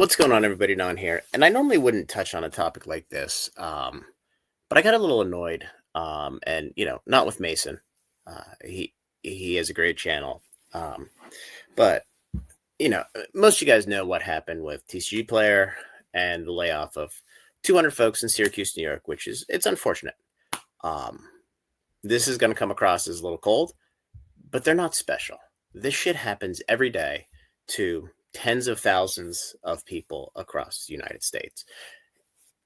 What's going on, everybody down here? And I normally wouldn't touch on a topic like this, but I got a little annoyed, and not with Mason. He has a great channel, but most of you guys know what happened with TCG Player and the layoff of 200 folks in Syracuse, New York, which it's unfortunate. This is going to come across as a little cold, but they're not special. This shit happens every day to tens of thousands of people across the United States.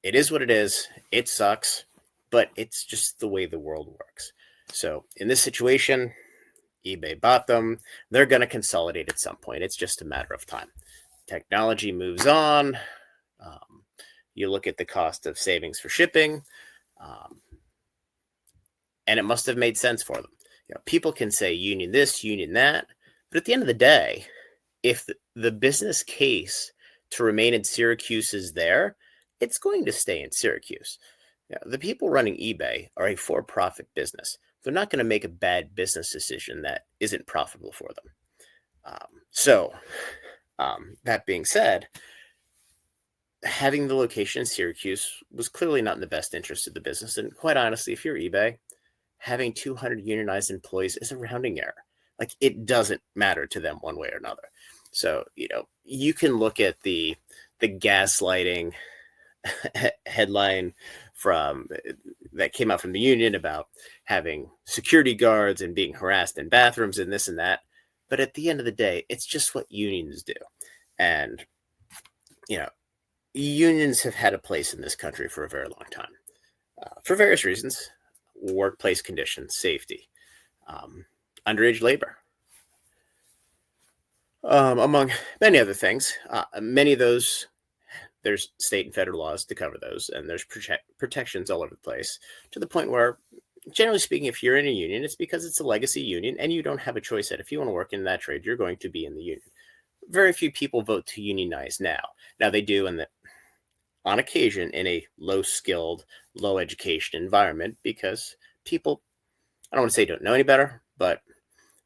It is what it is. It sucks, but it's just the way the world works. So in this situation, eBay bought them. They're going to consolidate at some point. It's just a matter of time. Technology moves on. You look at the cost of savings for shipping, and it must have made sense for them. People can say union this, union that, but at the end of the day, if the business case to remain in Syracuse is there, it's going to stay in Syracuse. The people running eBay are a for-profit business. They're not going to make a bad business decision that isn't profitable for them. That being said, having the location in Syracuse was clearly not in the best interest of the business. And quite honestly, if you're eBay, having 200 unionized employees is a rounding error. Like, it doesn't matter to them one way or another. So, you can look at the gaslighting headline that came out from the union about having security guards and being harassed in bathrooms and this and that. But at the end of the day, it's just what unions do. And, unions have had a place in this country for a very long time, for various reasons: workplace conditions, safety, underage labor, among many other things. Many of those, there's state and federal laws to cover those, and there's protections all over the place, to the point where, generally speaking, if you're in a union, it's because it's a legacy union, and you don't have a choice that if you want to work in that trade, you're going to be in the union. Very few people vote to unionize now. Now they do, on occasion, in a low-skilled, low-education environment, because people, I don't want to say don't know any better, but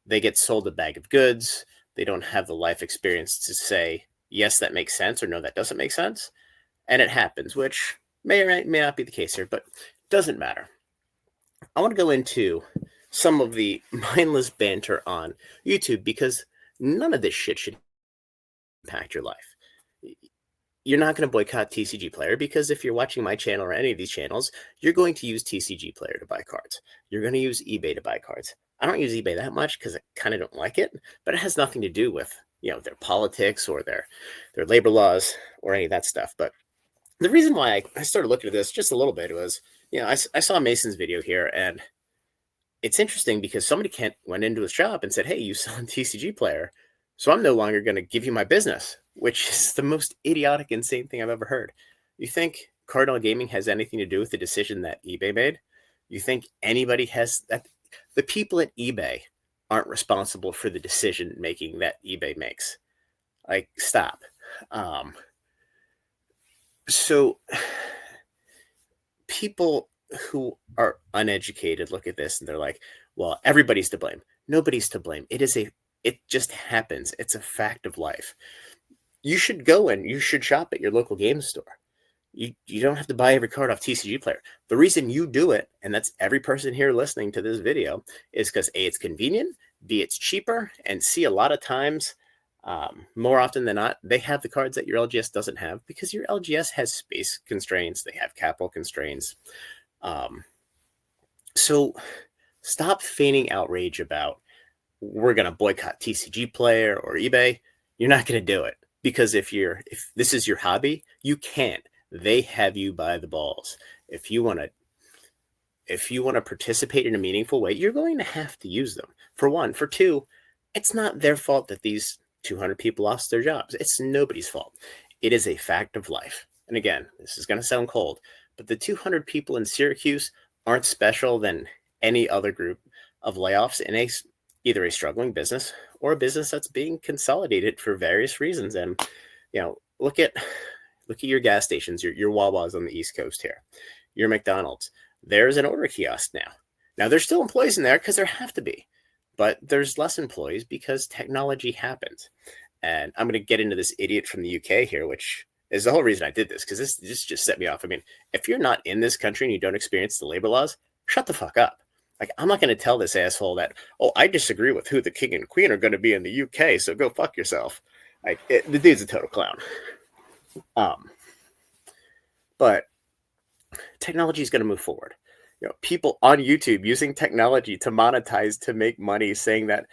they get sold a bag of goods. They don't have the life experience to say, yes, that makes sense, or no, that doesn't make sense. And it happens, which may or may not be the case here, but doesn't matter. I want to go into some of the mindless banter on YouTube, because none of this shit should impact your life. You're not going to boycott TCG Player, because if you're watching my channel or any of these channels, you're going to use TCG Player to buy cards. You're going to use eBay to buy cards. I don't use eBay that much because I kind of don't like it, but it has nothing to do with their politics or their labor laws or any of that stuff. But the reason why I started looking at this just a little bit was, I saw Mason's video here, and it's interesting because somebody went into his shop and said, hey, you sell TCG Player, so I'm no longer going to give you my business, which is the most idiotic, insane thing I've ever heard. You think Cardinal Gaming has anything to do with the decision that eBay made? You think anybody has that? The people at eBay aren't responsible for the decision making that eBay makes. Like, stop. So people who are uneducated look at this and they're like, well, everybody's to blame. Nobody's to blame. It just happens. It's a fact of life. You should go and you should shop at your local game store. You don't have to buy every card off TCG Player. The reason you do it, and that's every person here listening to this video, is because A, it's convenient, B, it's cheaper, and C, a lot of times, more often than not, they have the cards that your LGS doesn't have, because your LGS has space constraints, they have capital constraints. So stop feigning outrage about, we're going to boycott TCG Player or eBay. You're not going to do it, because if this is your hobby, you can't. They have you by the balls. If you want to participate in a meaningful way, you're going to have to use them. For one. For two, it's not their fault that these 200 people lost their jobs. It's nobody's fault. It is a fact of life. And again, this is going to sound cold, but the 200 people in Syracuse aren't special than any other group of layoffs in either a struggling business or a business that's being consolidated for various reasons. And, look at your gas stations, your Wawa's on the East Coast here, your McDonald's. There's an order kiosk now. Now, there's still employees in there because there have to be, but there's less employees because technology happens. And I'm going to get into this idiot from the UK here, which is the whole reason I did this, because this just set me off. I mean, if you're not in this country and you don't experience the labor laws, shut the fuck up. Like, I'm not going to tell this asshole that, oh, I disagree with who the king and queen are going to be in the UK, so go fuck yourself. Like, the dude's a total clown. But technology is going to move forward. People on YouTube using technology to monetize, to make money, saying that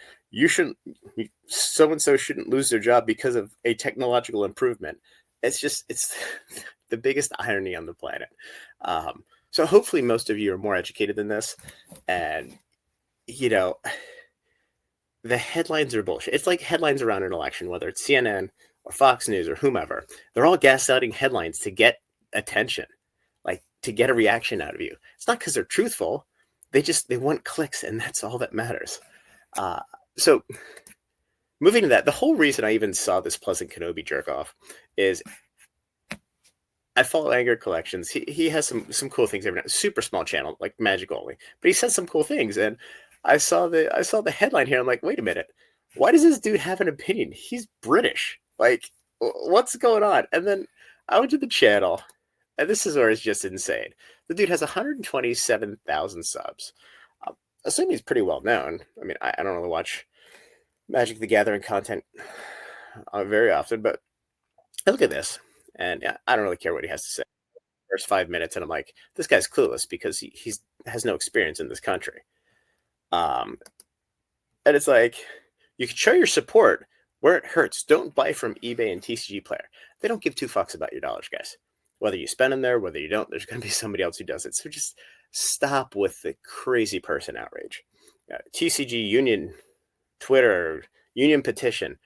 so-and-so shouldn't lose their job because of a technological improvement. It's the biggest irony on the planet. So hopefully most of you are more educated than this. And, the headlines are bullshit. It's like headlines around an election, whether it's CNN or Fox News or whomever. They're all gaslighting headlines to get attention, like to get a reaction out of you. It's not because they're truthful. They want clicks, and that's all that matters. So moving to that, the whole reason I even saw this Pleasant Kenobi jerk off is I follow Anger Collections. He has some cool things every now. Super small channel, like Magic only, but he says some cool things. And I saw the headline here. I'm like, wait a minute, why does this dude have an opinion? He's British. Like, what's going on? And then I went to the channel, and this is where it's just insane. The dude has 127,000 subs. Assuming he's pretty well known. I mean, I don't really watch Magic the Gathering content very often, but I look at this, and I don't really care what he has to say. First 5 minutes, and I'm like, this guy's clueless because he has no experience in this country. And it's like, you can show your support where it hurts. Don't buy from eBay and TCG Player. They don't give two fucks about your dollars, guys. Whether you spend them there, whether you don't, there's going to be somebody else who does it. So just stop with the crazy person outrage. TCG Union, Twitter, Union Petition.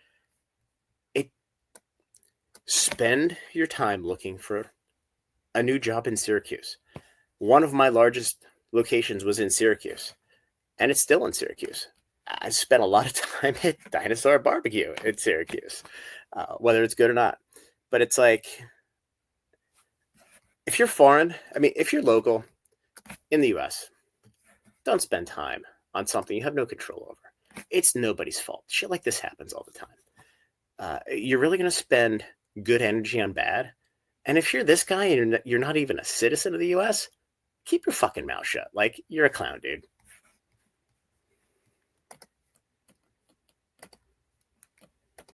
Spend your time looking for a new job in Syracuse. One of my largest locations was in Syracuse, and it's still in Syracuse. I spent a lot of time at Dinosaur Barbecue in Syracuse, whether it's good or not. But it's like, if you're foreign, if you're local in the US, don't spend time on something you have no control over. It's nobody's fault. Shit like this happens all the time. You're really going to spend good energy on bad? And if you're this guy and you're not even a citizen of the US, keep your fucking mouth shut. Like, you're a clown, dude.